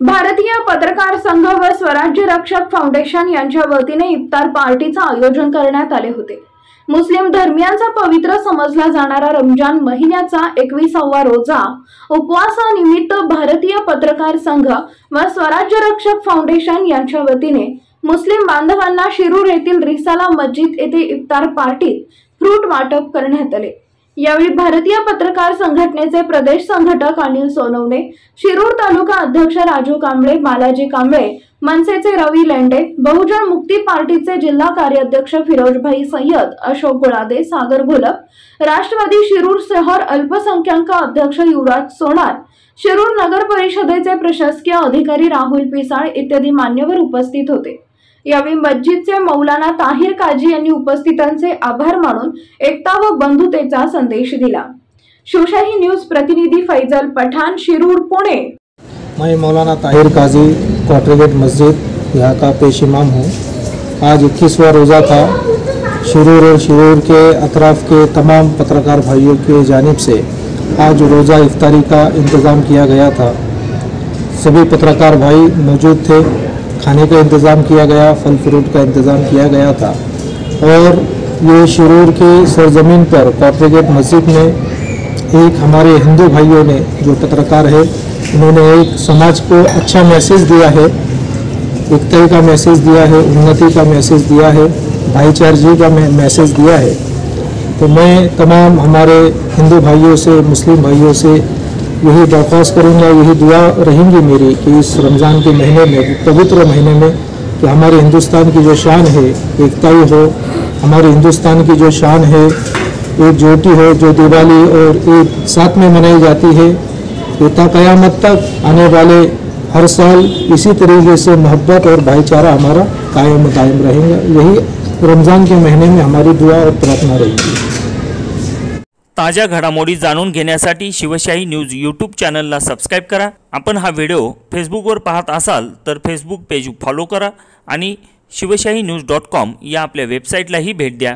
भारतीय पत्रकार संघ व स्वराज्य रक्षक फाउंडेशन यांच्या वतीने इफ्तार पार्टीचे आयोजन करण्यात आले होते। मुस्लिम धर्मियांचा पवित्र समजला जाणारा रमजान महिन्याचा 21वा रोजा उपवासानिमित्त भारतीय पत्रकार संघ व स्वराज्य रक्षक फाउंडेशन यांच्या वतीने मुस्लिम बांधवांना शिरूर येथील रिसाला मस्जिद येथे इफ्तार पार्टीत फ्रूट वाटप करण्यात आले। यावेळी भारतीय पत्रकार संघटनेचे प्रदेश संघटक अनिल सोनवणे, शिरूर तालुका अध्यक्ष राजू कांबळे, बालाजी कांबळे, मनसेचे रवी लेंडे, बहुजन मुक्ती पार्टीचे जिल्हा कार्याध्यक्ष फिरोजभाई सय्यद, अशोक गुळादे, सागर घोलप, राष्ट्रवादी शिरूर शहर अल्पसंख्याक अध्यक्ष युवराज सोनार, शिरूर नगर परिषदेचे प्रशासकीय अधिकारी राहुल पिसाळ इत्यादी मान्यवर उपस्थित होते। यावेळी मस्जिदचे मौलाना ताहिर काजी यांनी उपस्थितांचे आभार मानून एकता व बंधुतेचा संदेश दिला। शिवशाही न्यूज प्रतिनिधी फैजल पठान, शिरूर, पुणे। मैं मौलाना ताहिर काजी क्वार्टर मस्जिद यहाँ का पेश इमाम हूँ। आज 21वां रोज़ा था। शिरूर और शिरूर के अतराफ़ के तमाम पत्रकार भाइयों की जानिब से आज रोज़ा इफ्तारी का इंतज़ाम किया गया था। सभी पत्रकार भाई मौजूद थे। खाने का इंतज़ाम किया गया, फल फ्रूट का इंतज़ाम किया गया था। और ये शिरूर के सरजमीन पर क्वार्टर मस्जिद में एक हमारे हिंदू भाइयों ने जो पत्रकार है, उन्होंने एक समाज को अच्छा मैसेज दिया है, एकता का मैसेज दिया है, उन्नति का मैसेज दिया है, भाईचारे का मैसेज दिया है। तो मैं तमाम हमारे हिंदू भाइयों से, मुस्लिम भाइयों से यही दरख्वास्त करूँगा, यही दुआ रहेंगी मेरी कि इस रमज़ान के महीने में, पवित्र महीने में, कि हमारे हिंदुस्तान की जो शान है एकताई हो, हमारे हिंदुस्तान की जो शान है एकजुटी हो, जो दिवाली और ईद साथ में मनाई जाती है, ये क़यामत तक आने वाले हर साल इसी तरीके से मोहब्बत और भाईचारा हमारा कायम दायम रहेगा। यही रमज़ान के महीने में हमारी दुआ और प्रार्थना रहेगी। ताज्या घडामोडी जाणून घेण्यासाठी शिवशाही न्यूज यूट्यूब चॅनलला सबस्क्राइब करा। आपण हा व्हिडिओ फेसबुकवर पाहत असाल तर फेसबुक पेज फॉलो करा आणि शिवशाही न्यूज.com या आपल्या वेबसाईटलाही भेट द्या।